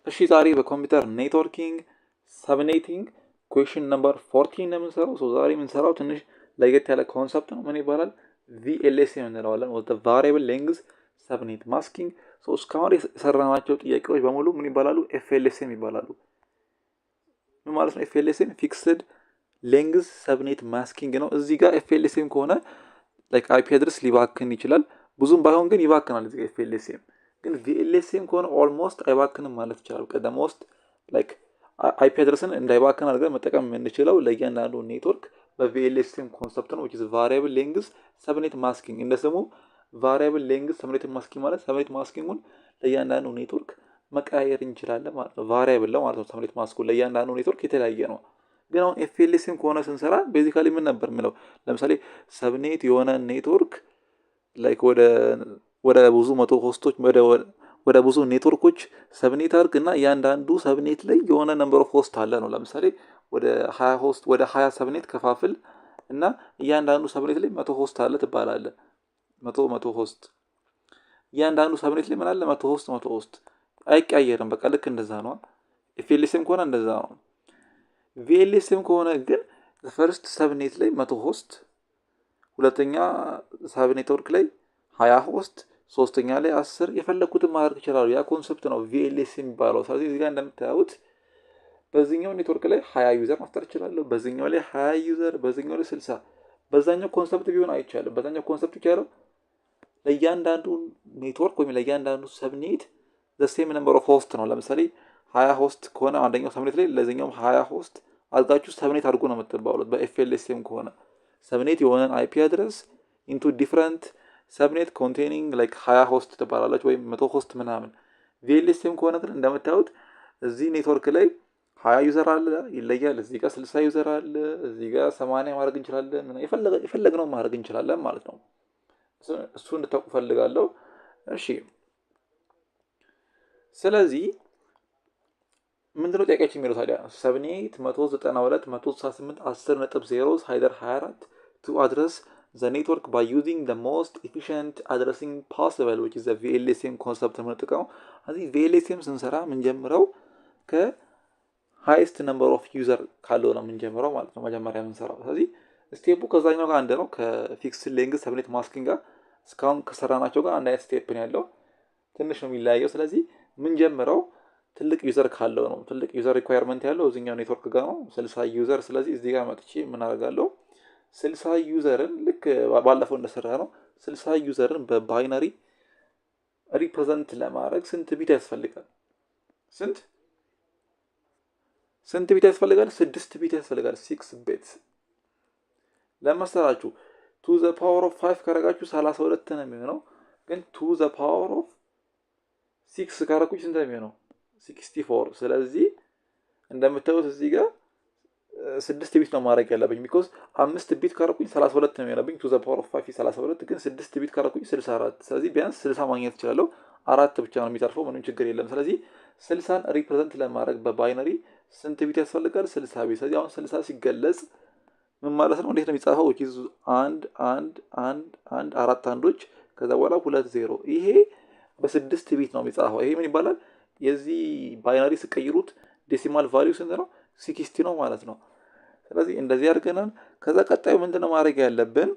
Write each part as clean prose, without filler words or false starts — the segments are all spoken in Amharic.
እሺ ዛሬ በኮምፒውተር ኔትወርኪንግ ሰብኔቲንግ ኩዌሽን ነምበር 14 ነው የምንሰራው። ዛሬ የምንሰራው ትንሽ ለየት ያለ ኮንሰፕት ነው። ምን ይባላል? ቪኤልኤስኤም እንለዋለን። ቫሪያብል ሌንግዝ ሰብኔት ማስኪንግ። እስካሁን የሰራናቸው ጥያቄዎች በሙሉ ምን ይባላሉ? ኤፍኤልኤስኤም ይባላሉ። ምን ማለት ነው? ኤፍኤልኤስኤም ፊክስድ ሌንግዝ ሰብኔት ማስኪንግ ነው። እዚህ ጋር ኤፍኤልኤስኤም ከሆነ ላይክ አይፒ አድረስ ሊባክን ይችላል። ብዙም ባይሆን ግን ይባክናል። እዚህ ጋር ኤፍኤልኤስኤም ግን ቪኤልኤስኤም ከሆነ ኦልሞስት አይባክንም ማለት ይቻላል። ቀደሞስት ላይክ አይፒ አድረስን እንዳይባክን አድርገን መጠቀም የምንችለው ለእያንዳንዱ ኔትወርክ በቪኤልኤስኤም ኮንሰፕት ነው። which is variable length subnet masking። እንደ ስሙ variable length subnet masking ማለት ሰብኔት ማስኪንጉን ለእያንዳንዱ ኔትወርክ መቀያየር እንችላለን ማለት ነው። ቫሪያብል ነው ማለት ነው። ሰብኔት ማስኩ ለእያንዳንዱ ኔትወርክ የተለያየ ነው። ግን አሁን ኤፍኤልኤስኤም ከሆነ ስንሰራ ቤዚካሊ ምን ነበር የምለው? ለምሳሌ ሰብኔት የሆነ ኔትወርክ ላይክ ወደ ብዙ መቶ ሆስቶች ወደ ብዙ ኔትወርኮች ሰብኔት አድርግ እና እያንዳንዱ ሰብኔት ላይ የሆነ ነምበር ኦፍ ሆስት አለ ነው። ለምሳሌ ወደ 20 ሆስት ወደ 20 ሰብኔት ከፋፍል እና እያንዳንዱ ሰብኔት ላይ 100 ሆስት አለ ትባላለ። 100 ሆስት እያንዳንዱ ሰብኔት ላይ ምን አለ? 100 ሆስት አይቀያየርም። በቃ ልክ እንደዛ ነው። ኤፍኤልኤስኤም ከሆነ እንደዛ ነው። ቪኤልኤስኤም ከሆነ ግን ፈርስት ሰብኔት ላይ 100 ሆስት፣ ሁለተኛ ሳብ ኔትወርክ ላይ 20 ሆስት፣ ሶስተኛ ላይ 10 የፈለኩትን ማድረግ ይችላሉ። ያ ኮንሰፕት ነው ቪኤልኤስ የሚባለው። ስለዚህ እዚህ ጋር እንደምታዩት በዚህኛው ኔትወርክ ላይ 20 ዩዘር መፍጠር እችላለሁ፣ በዚህኛው ላይ 20 ዩዘር፣ በዚህኛው ላይ 60። በዛኛው ኮንሰፕት ቢሆን አይቻልም። በዛኛው ኮንሰፕት ይቻላል። ለእያንዳንዱ ኔትወርክ ወይም ለእያንዳንዱ ሰብኔት ዘሴም ነምበር ኦፍ ሆስት ነው። ለምሳሌ 20 ሆስት ከሆነ አንደኛው ሰብኔት ላይ ለዚህኛውም 20 ሆስት አድርጋችሁ ሰብኔት አድርጎ ነው የምትባሉት። በኤፍኤልኤስኤም ከሆነ ሰብኔት የሆነን አይፒ አድረስ ኢንቱ ዲፍረንት ሰብኔት ኮንቴኒንግ ላይክ 20 ሆስት ትባላለች ወይም 100 ሆስት ምናምን። ቪኤልኤስኤም ከሆነ ግን እንደምታዩት እዚህ ኔትወርክ ላይ 20 ዩዘር አለ ይለያል። እዚህ ጋር 60 ዩዘር አለ፣ እዚህ ጋር 80 ማድረግ እንችላለን። የፈለግነው ማድረግ እንችላለን ማለት ነው። እሱ እንድታውቁ ፈልጋለሁ። እሺ ስለዚህ ምንድነው ጥያቄያችን የሚለው ታዲያ? ሰብኔት 192 168 10.0 ሃይደር 24 ቱ አድረስ the network by using the most efficient addressing possible which is the VLSM concept የምንጠቀመው። እዚህ VLSM ስንሰራ የምንጀምረው ከሃይስት ነምበር ኦፍ ዩዘር ካለው ነው የምንጀምረው ማለት ነው መጀመሪያ የምንሰራው። ስለዚህ ስቴፑ ከዛኛው ጋር አንድ ነው፣ ከፊክስድ ሌንግዝ ሰብኔት ማስኪንግ ጋር እስካሁን ከሰራናቸው ጋር አንድ አይነት ስቴፕ ነው ያለው፣ ትንሽ ነው የሚለያየው። ስለዚህ የምንጀምረው ትልቅ ዩዘር ካለው ነው። ትልቅ ዩዘር ሪኳየርመንት ያለው እዚህኛው ኔትወርክ ጋር ነው 60 ዩዘር። ስለዚህ እዚህ ጋር መጥቼ ምን አደርጋለሁ? 60 ዩዘርን ልክ ባለፈው እንደሰራ ነው 60 ዩዘርን በባይነሪ ሪፕሬዘንት ለማድረግ ስንት ቢት ያስፈልጋል? ስንት ቢት ያስፈልጋል? 6 ቢት ያስፈልጋል። 6 ቢት ለመሰራችሁ ቱ ዘ ፓወር ኦፍ 5 ካረጋችሁ 32 ነው የሚሆነው። ግን ቱ ዘ ፓወር ኦፍ 6 ካረኩኝ ስንት ነው የሚሆነው? 64። ስለዚህ እንደምታዩት እዚህ ጋር 6 ቢት ነው ማድረግ ያለብኝ። ቢኮዝ 5 ቢት ካረኩኝ 32 ነው የሚሆነብኝ። ቱ ዘ ፓወር ኦፍ 5 32፣ ግን 6 ቢት ካረኩኝ 64። ስለዚህ ቢያንስ 60 ማግኘት እችላለሁ። 4 ብቻ ነው የሚተርፈው፣ ምንም ችግር የለም። ስለዚህ 60ን ሪፕሬዘንት ለማድረግ በባይነሪ ስንት ቢት ያስፈልጋል? 60 ቢት። ስለዚህ አሁን 60 ሲገለጽ ምን ማለት ነው? እንዴት ነው የሚጻፈው? አንድ አንድ አንድ አንድ አራት አንዶች ከዛ በኋላ 2 0። ይሄ በ6 ቢት ነው የሚጻፈው። ይሄ ምን ይባላል? የዚህ ባይናሪ ስቀይሩት ዴሲማል ቫልዩ ስንት ነው? 60 ነው ማለት ነው። ስለዚህ እንደዚህ አድርገናል። ከዛ ቀጣዩ ምንድነው ማድረግ ያለብን?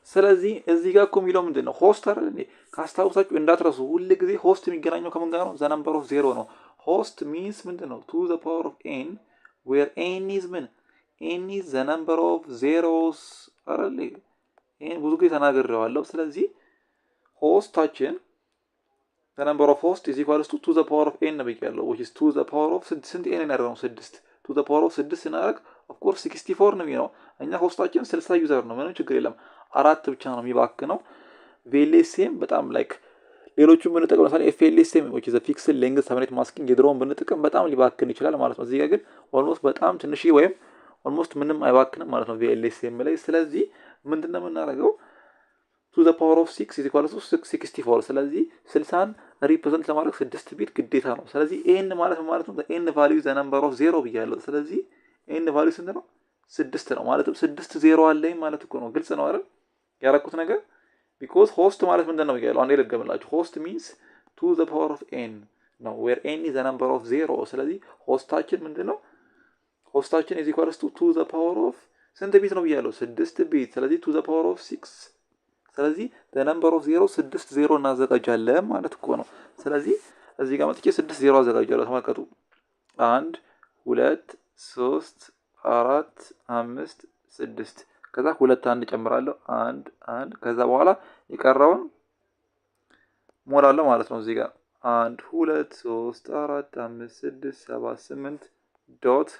ስለዚህ እዚህ ጋር እኮ የሚለው ምንድነው? ሆስት አይደል እንዴ? ካስታውሳችሁ እንዳትረሱ፣ ሁሉ ጊዜ ሆስት የሚገናኘው ከምን ጋር ነው? ዘ ነምበር ኦፍ 0 ነው። ሆስት ሚንስ ምንድነው? ቱ ዘ ፓወር ኦፍ ኤን ዌር ኤን ኢዝ ምን? ኤን ኢዝ ዘ ነምበር ኦፍ ዜሮስ አይደል? ይሄን ብዙ ጊዜ ተናግሬዋለሁ። ስለዚህ ሆስታችን the number of host is equals to the power of n ብያለሁ which is to the power of ስንት n ያደረገው 6 to the power of 6 ስናደርግ of course 64 ነው የሚሆነው። እኛ ሆስታችን 60 ዩዘር ነው፣ ምንም ችግር የለም። 4 ብቻ ነው የሚባክነው። VLSM በጣም ላይክ ሌሎቹን ብንጠቀም ለምሳሌ FLSM which is a fixed length subnet masking የድሮውን ብንጠቀም በጣም ሊባክን ይችላል ማለት ነው። እዚህ ጋር ግን ኦልሞስት በጣም ትንሽ ወይም ኦልሞስት ምንም አይባክንም ማለት ነው VLSM ላይ። ስለዚህ ምንድነው የምናደርገው? to the power of 6 is equal to 64። ስለዚህ 60ን ሪፕሬዘንት ለማድረግ 6 ቢት ግዴታ ነው። ስለዚህ n ማለት ነው n value the number of 0 ብያለሁ። ስለዚህ n value ስንት ነው? 6 ነው። ማለትም 6 0 አለኝ ማለት እኮ ነው። ግልጽ ነው አይደል ያረኩት ነገር? ቢኮዝ ሆስት ማለት ምንድነው ብያለሁ። አንዴ ልገምላችሁ። ሆስት means to the power of n ነው ዌር ኤን ኢዝ ዘ ነምበር ኦፍ ዜሮ። ስለዚህ ሆስታችን ምንድን ነው? ሆስታችን ኢዝ ኢኳልስ ቱ ዘ ፓወር ኦፍ ስንት ቢት ነው ብያለሁ? 6 ቢት። ስለዚህ ቱ ዘ ፓወር ኦፍ 6። ስለዚህ ዘ ነምበር ኦፍ ዜሮ 6 ዜሮ እናዘጋጃለን ማለት እኮ ነው። ስለዚህ እዚህ ጋር መጥቼ 6 ዜሮ አዘጋጃለሁ። ተመልከቱ 1 2 3 4 5 6 ከዛ 2 1 ጨምራለሁ 1 1 ከዛ በኋላ የቀረውን ሞላለሁ ማለት ነው። እዚህ ጋር 1 2 3 4 5 6 7 8 ዶት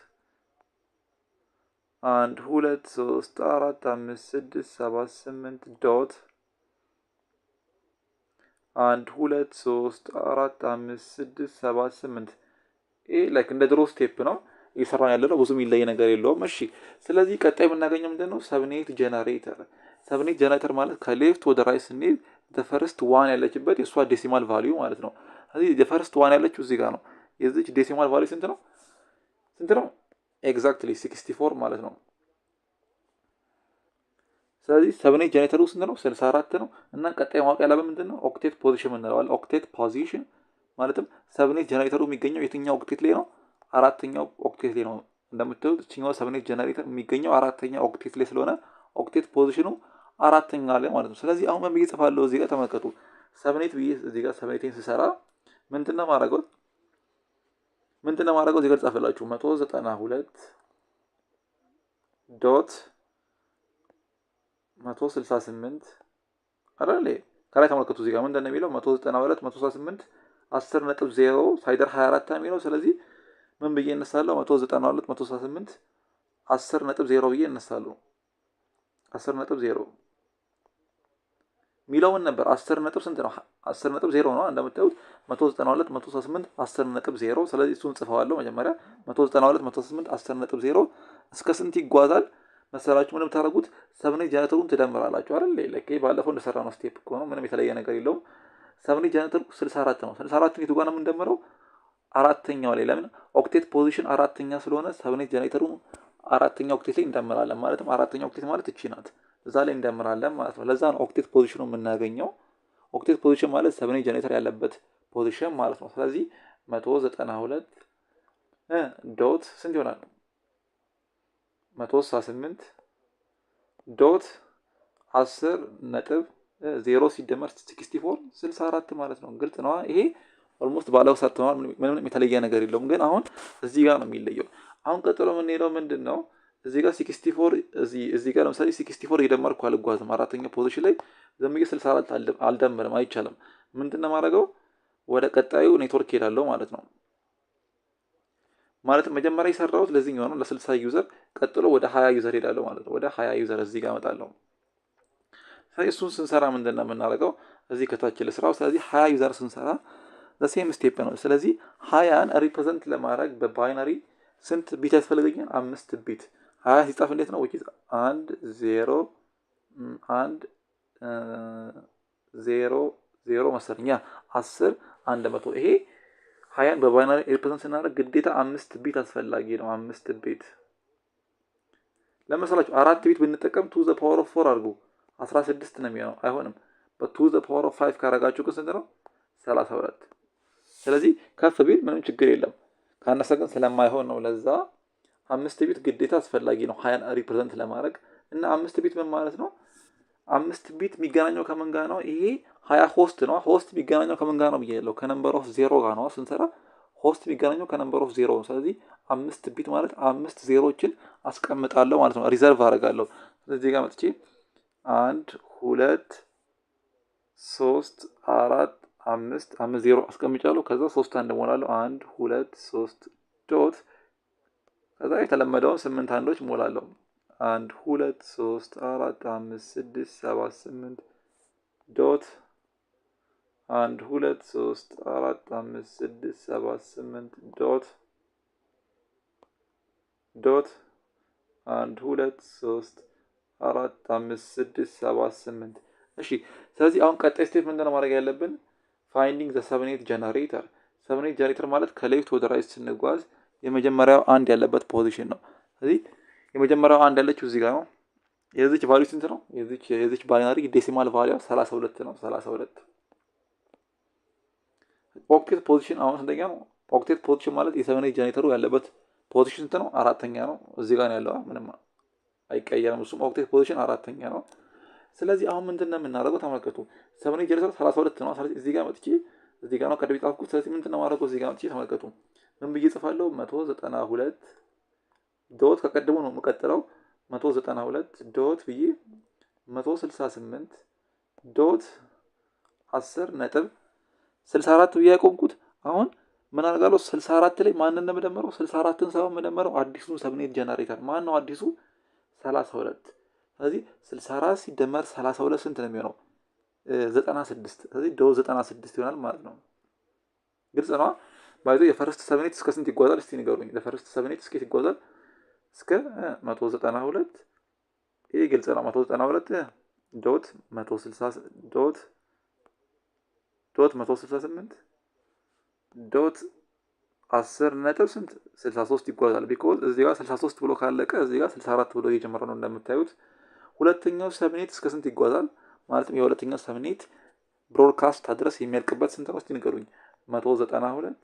1 2 3 4 5 6 7 8 ዶት 1 2 3 4 5 6 7 8 ይሄ ላይክ እንደ ድሮ ስቴፕ ነው እየሰራን ያለ ነው። ብዙ የሚለይ ነገር የለውም። እሺ ስለዚህ ቀጣይ የምናገኘው ምንድን ነው? ሰብኔት ጀነሬተር። ሰብኔት ጀነሬተር ማለት ከሌፍት ወደ ራይት ስንሄድ ፈርስት ዋን ያለችበት የእሷ ዴሲማል ቫሊዩ ማለት ነው። ስለዚህ ፈርስት ዋን ያለችው እዚህ ጋር ነው። የዚች ዴሲማል ቫሊዩ ስንት ነው? ስንት ነው? ኤግዛክትሊ 64 ማለት ነው። ስለዚህ ሰብኔት ጀነሬተሩ ስንት ነው? 64 ነው። እና ቀጣይ ማወቅ ያለብን ምንድን ነው? ኦክቴት ፖዚሽን እንለዋለን። ኦክቴት ፖዚሽን ማለትም ሰብኔት ጀነሬተሩ የሚገኘው የትኛው ኦክቴት ላይ ነው? አራተኛው ኦክቴት ላይ ነው። እንደምታዩት እችኛው ሰብኔት ጀነሬተር የሚገኘው አራተኛው ኦክቴት ላይ ስለሆነ ኦክቴት ፖዚሽኑ አራተኛ ላይ ማለት ነው። ስለዚህ አሁን ብዬ ጽፋለሁ እዚህ ጋር ተመልከቱ። ሰብኔት ብዬ እዚህ ጋር ሰብኔቴን ስሰራ ምንድነው ማድረገው? እዚህ ጋር ጻፈላችሁ 192 ዶት 168 አይደል? ከላይ ተመልከቱ እዚህ ጋር ምንድነው የሚለው 192 168 10.0 ሳይደር 24 ነው የሚለው። ስለዚህ ምን ብዬ እነሳለሁ? 192 168 10.0 ብዬ እነሳለሁ። 10.0 ሚለውን ነበር 10 ነጥብ ስንት ነው? 10.0 ነው እንደምታዩት 192 168 10.0። ስለዚህ እሱን ጽፈዋለሁ መጀመሪያ 192 168 10.0 እስከ ስንት ይጓዛል መሰላችሁ? ምንም ታደርጉት ሰብኔት ጀነሬተሩን ትደምራላችሁ አይደል? ለከ ባለፈው እንደሰራ ነው ስቴፕ እኮ ነው። ምንም የተለየ ነገር የለውም። ሰብኔት ጀነሬተሩ 64 ነው። 64 የቱ ጋር ነው የምንደምረው? አራተኛው ላይ። ለምን? ኦክቴት ፖዚሽን አራተኛ ስለሆነ ሰብኔት ጀነሬተሩ አራተኛ ኦክቴት ላይ እንደምራለን። ማለትም አራተኛ ኦክቴት ማለት እቺ ናት። እዛ ላይ እንደምራለን ማለት ነው። ለዛ ነው ኦክቴት ፖዚሽኑ የምናገኘው። ኦክቴት ፖዚሽን ማለት ሰብኔት ጀነሬተር ያለበት ፖዚሽን ማለት ነው። ስለዚህ 192 ዶት ስንት ይሆናል? 168 ዶት 10 ነጥብ 0 ሲደመር 64 64 ማለት ነው። ግልጽ ነው ይሄ። ኦልሞስት ባለው ሰርተናል። ምንም የተለየ ነገር የለውም። ግን አሁን እዚህ ጋር ነው የሚለየው። አሁን ቀጥሎ የምንሄደው ምንድን ነው? እዚህ ጋር 64 እዚህ ጋር ለምሳሌ 64 እየደመርኩ አልጓዝም። አራተኛ ፖዚሽን ላይ ዝም ብዬ 64 አልደምርም፣ አይቻልም። ምንድነው የማደርገው? ወደ ቀጣዩ ኔትወርክ ሄዳለሁ ማለት ነው። ማለት መጀመሪያ የሰራሁት ለዚህኛው ነው ለ60 ዩዘር፣ ቀጥሎ ወደ 20 ዩዘር ሄዳለሁ ማለት ነው። ወደ 20 ዩዘር እዚህ ጋር እመጣለሁ። ስለዚህ እሱን ስንሰራ ምንድነው የምናደርገው? እዚህ ከታች ልስራው። ስለዚህ 20 ዩዘር ስንሰራ ሴም ስቴፕ ነው። ስለዚህ 20ን ሪፕሬዘንት ለማድረግ በባይነሪ ስንት ቢት ያስፈልገኛል? 5 ቢት። 20 ሲጻፍ እንዴት ነው? 1 0 1 0 0 መሰለኛ 10 100። ይሄ 20ን በባይነሪ ሪፕሬዘንት ስናደርግ ግዴታ 5 ቢት አስፈላጊ ነው። 5 ቢት ለምሳሌ 4 ቢት ብንጠቀም 2 ዘ ፓወር ኦፍ 4 አድርጉ 16 ነው የሚሆነው። አይሆንም። በ2 ዘ ፓወር ኦፍ 5 ካረጋችሁ ግን ስንት ነው? 32። ስለዚህ ከፍ ቢል ምንም ችግር የለም። ካነሰ ግን ስለማይሆን ነው። ለዛ 5 ቢት ግዴታ አስፈላጊ ነው 20ን ሪፕሬዘንት ለማድረግ። እና 5 ቢት ምን ማለት ነው? 5 ቢት የሚገናኘው ከምን ጋር ነው? ይሄ 20 ሆስት ነው። ሆስት የሚገናኘው ከምን ጋር ነው ብያለሁ? ከነምበር ኦፍ 0 ጋር ነው። ስንሰራ ሆስት የሚገናኘው ከነምበር ኦፍ 0 ነው። ስለዚህ 5 ቢት ማለት 5 ዜሮችን አስቀምጣለሁ ማለት ነው። ሪዘርቭ አደርጋለሁ። ስለዚህ ጋር መጥቼ 1 2 3 4 5 ዜሮ አስቀምጫለሁ። ከዛ 3 አንድ ሞላለሁ። 1 2 3 ዶት ከዛ የተለመደውን 8 አንዶች ሞላለሁ። 1 2 3 4 5 6 7 8 ዶት 1 2 3 4 5 6 7 8 ዶት 1 2 3 4 5 6 7 8 እሺ። ስለዚህ አሁን ቀጣይ ስቴፕ ምንድነው ማድረግ ያለብን? ፋይንዲንግ ዘ ሰብኔት ጀነሬተር። ሰብኔት ጀነሬተር ማለት ከሌፍት ወደ ራይት ስንጓዝ የመጀመሪያው አንድ ያለበት ፖዚሽን ነው። ስለዚህ የመጀመሪያው አንድ ያለችው እዚህ ጋር ነው። የዚች ቫልዩ ስንት ነው? የዚች ባይናሪ ዴሲማል ቫልዩ 32 ነው። 32 ኦክቴት ፖዚሽን አሁን ስንተኛ ነው? ኦክቴት ፖዚሽን ማለት የ7 ጀነሬተሩ ያለበት ፖዚሽን ስንት ነው? 4ኛ ነው። እዚህ ጋር ነው ያለው፣ ምንም አይቀየርም። እሱም ኦክቴት ፖዚሽን 4ኛ ነው። ስለዚህ አሁን ምንድን ነው የምናደርገው? ተመልከቱ 7 ጀነሬተሩ 32 ነው። ስለዚህ እዚህ ጋር መጥቼ እዚህ ጋር ነው ቀደም የጻፍኩት። ስለዚህ ምንድን ነው የማደርገው? እዚህ ጋር መጥቼ ተመልከቱ ምን ብዬ ጽፋለሁ? 192 ዶት ከቀደሙ ነው የምቀጥለው 192 ዶት ብዬ 168 ዶት 10 ነጥብ 64 ብዬ ያቆምኩት። አሁን ምን አደርጋለሁ? 64 ላይ ማንን ነው የምደምረው? 64ን ሳይሆን የምደምረው አዲሱን 7 ጀነሬተር። ማን ነው አዲሱ? 32። ስለዚህ 64 ሲደመር 32 ስንት ነው የሚሆነው? 96። ስለዚህ ዶት 96 ይሆናል ማለት ነው። ግልጽ ነው። ባይዞ የፈርስት 7 እስከ ስንት ይጓዛል? እስቲ ንገሩኝ። ለፈርስት 7 እስከ ይጓዛል እስከ 192። ይሄ ግልጽ ነው። 192 ዶት 160 ዶት 168 ዶት 10 ነጥብ ስንት 63 ይጓዛል። ቢኮዝ እዚህ ጋር 63 ብሎ ካለቀ እዚህ ጋር 64 ብሎ እየጀመረ ነው እንደምታዩት። ሁለተኛው 7 እስከ ስንት ይጓዛል? ማለትም የሁለተኛው 7 ብሮድካስት አድረስ የሚያልቅበት ስንት ነው? እስቲ ንገሩኝ። 192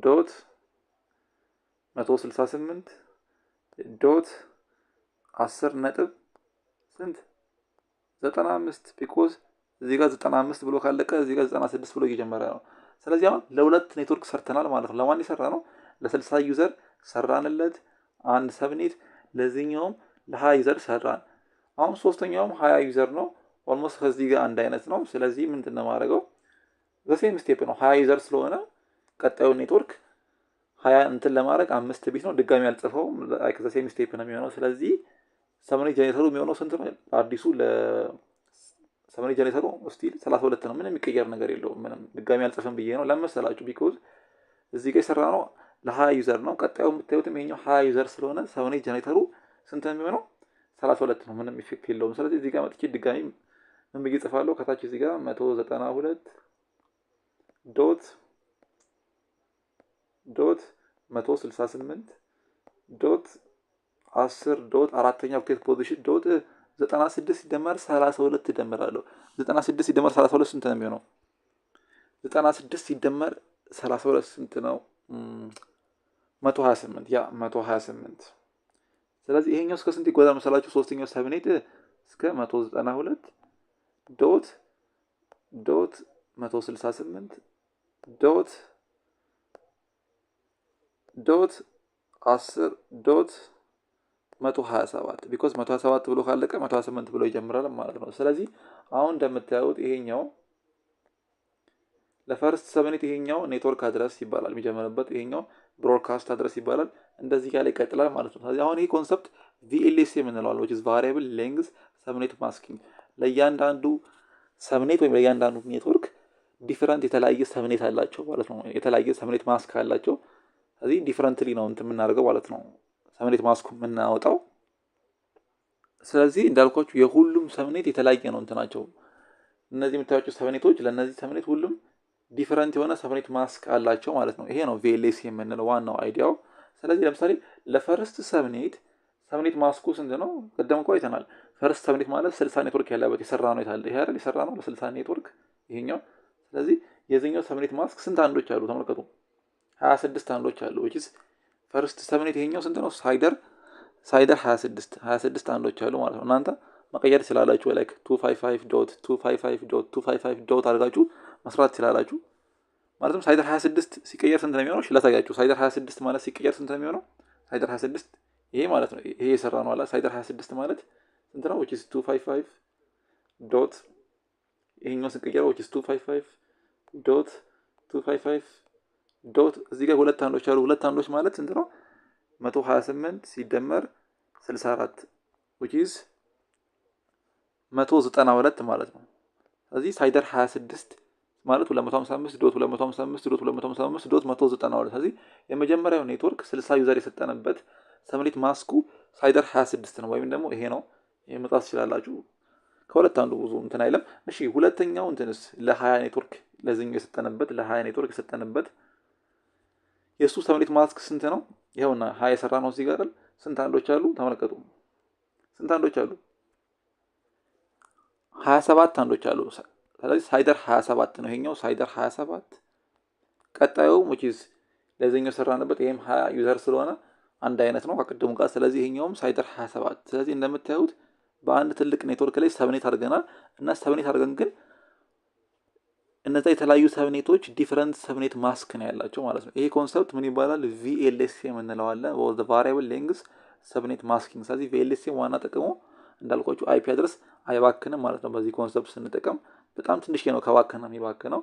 ዶት 168 ዶት 10 ነጥብ ስንት 95። ቢኮዝ እዚህ ጋር 95 ብሎ ካለቀ እዚህ ጋር 96 ብሎ እየጀመረ ነው። ስለዚህ አሁን ለሁለት ኔትወርክ ሰርተናል ማለት ነው። ለማን የሰራ ነው? ለ60 ዩዘር ሰራንለት አንድ 7 ለዚህኛውም ለ20 ዩዘር ሰራን። አሁን ሶስተኛውም 20 ዩዘር ነው። ኦልሞስት ከዚህ ጋር አንድ አይነት ነው። ስለዚህ ምንድን ነው የማደርገው? ዘሴም ስቴፕ ነው። 20 ዩዘር ስለሆነ ቀጣዩ ኔትወርክ 20 እንትን ለማድረግ 5 ቢት ነው። ድጋሚ አልጽፈውም። ላይክ ዘሴም ስቴፕ ነው የሚሆነው። ስለዚህ 7 ጀነሬተሩ የሚሆነው ስንት ነው? አዲሱ ለ7 ጀነሬተሩ ስቲል 32 ነው። ምንም የሚቀየር ነገር የለውም። ምንም ድጋሚ አልጽፈም ብዬ ነው ለመሰላችሁ። ቢኮዝ እዚህ ጋር የሰራ ነው ለ20 ዩዘር ነው። ቀጣዩ የምታዩትም ይሄኛው 20 ዩዘር ስለሆነ 7 ጀነሬተሩ ስንት ነው የሚሆነው? 32 ነው። ምንም ኢፌክት የለውም። ስለዚህ እዚህ ጋር መጥቼ ድጋሚ ምን ብዬ ጽፋለሁ? ከታች እዚህ ጋር 192 ዶት 168 ዶት 10 ዶት አራተኛ ኦክቴት ፖዚሽን ዶት 96 ሲደመር 32 እደምራለሁ። 96 ሲደመር 32 ስንት ነው የሚሆነው? 96 ሲደመር 32 ስንት ነው? 128። ያ 128። ስለዚህ ይሄኛው እስከ ስንት ይጓዛል መሰላችሁ? ሶስተኛው 7 እስከ 192 ዶት 168 ዶት 10 ዶት 127 ቢኮዝ 127 ብሎ ካለቀ 128 ብሎ ይጀምራል ማለት ነው። ስለዚህ አሁን እንደምታዩት ይሄኛው ለፈርስት 7 ይሄኛው ኔትወርክ አድረስ ይባላል የሚጀምርበት፣ ይሄኛው ብሮድካስት አድረስ ይባላል። እንደዚህ ጋር ይቀጥላል ማለት ነው። ስለዚህ አሁን ይሄ ኮንሰፕት VLSA የምንለዋል which is variable length subnet masking። ለእያንዳንዱ ሰብኔት ወይም ለእያንዳንዱ ኔትወርክ ዲፈረንት የተለያየ ሰብኔት አላቸው ማለት ነው። የተለያየ ሰብኔት ማስክ አላቸው። ስለዚህ ዲፈረንትሊ ነው እንትን የምናደርገው ማለት ነው ሰብኔት ማስኩ የምናወጣው። ስለዚህ እንዳልኳችሁ የሁሉም ሰብኔት የተለያየ ነው እንትናቸው። እነዚህ የምታዩቸው ሰብኔቶች ለእነዚህ ሰብኔት ሁሉም ዲፈረንት የሆነ ሰብኔት ማስክ አላቸው ማለት ነው። ይሄ ነው VLSA የምንለው ዋናው አይዲያው። ስለዚህ ለምሳሌ ለፈርስት ሰብኔት ማስኩ ስንት ነው? ቀደም እኮ አይተናል። ፈርስት ሰብኔት ማለት 60 ኔትወርክ ያለበት የሰራ ነው ይታለ። ይሄ አይደል የሰራ ነው ለ60 ኔትወርክ ይሄኛው። ስለዚህ የዚህኛው ሰብኔት ማስክ ስንት አንዶች አሉ? ተመልከቱ 26 አንዶች አሉ። which is ፈርስት ሰብኔት ይሄኛው ስንት ነው? ሳይደር 26 አንዶች አሉ ማለት ነው። እናንተ መቀየር ትችላላችሁ። ላይክ 255.255.255 አድርጋችሁ መስራት ትችላላችሁ። ማለትም ሳይደር 26 ሲቀየር ስንት ነው የሚሆነው? ላሳያችሁ። ሳይደር 26 ማለት ሲቀየር ስንት ነው የሚሆነው? ሳይደር 26 ይሄ ማለት ነው። ይሄ የሰራ ነው አላ ሳይደር 26 ማለት ስንት ነው? which is 255 ዶት ይሄኛው ሲቀየር which is 255.255 ዶት እዚህ ጋር ሁለት አንዶች አሉ። ሁለት አንዶች ማለት ስንት ነው? 128 ሲደመር 64 which is 192 ማለት ነው። ስለዚህ ሳይደር 26 ማለት 255 ዶት 255 ዶት 255 ዶት 192። ስለዚህ የመጀመሪያው ኔትወርክ 60 ዩዘር የሰጠንበት ሰብኔት ማስኩ ሳይደር 26 ነው። ወይም ደግሞ ይሄ ነው። ይሄ መጣስ ትችላላችሁ። ከሁለት አንዱ ብዙ እንትን አይለም። እሺ ሁለተኛው እንትንስ ለ20 ኔትወርክ ለዚህኛው የሰጠንበት ለ20 ኔትወርክ የሰጠንበት የሱ ሰብኔት ማስክ ስንት ነው? ይሄውና 20 የሰራ ነው እዚህ ጋር አይደል? ስንት አንዶች አሉ? ተመልከቱ። ስንት አንዶች አሉ? 27 አንዶች አሉ። ስለዚህ ሳይደር 27 ነው ይሄኛው ሳይደር 27። ቀጣዩ which ለዚህኛው ሰራንበት ይሄም 20 ዩዘር ስለሆነ አንድ አይነት ነው ከቅድሙ ጋር። ስለዚህ ይሄኛውም ሳይደር 27። ስለዚህ እንደምታዩት በአንድ ትልቅ ኔትወርክ ላይ ሰብኔት አድርገናል እና ሰብኔት አድርገን ግን እነዛ የተለያዩ ሰብኔቶች ዲፈረንት ሰብኔት ማስክ ነው ያላቸው ማለት ነው። ይሄ ኮንሰፕት ምን ይባላል? VLSM እንለዋለን the variable length ሰብኔት ማስኪንግ። ስለዚህ VLSM ዋና ጥቅሙ እንዳልኳችሁ አይፒ አድረስ አይባክንም ማለት ነው። በዚህ ኮንሰፕት ስንጠቀም በጣም ትንሽ ነው ከባከነ የሚባክነው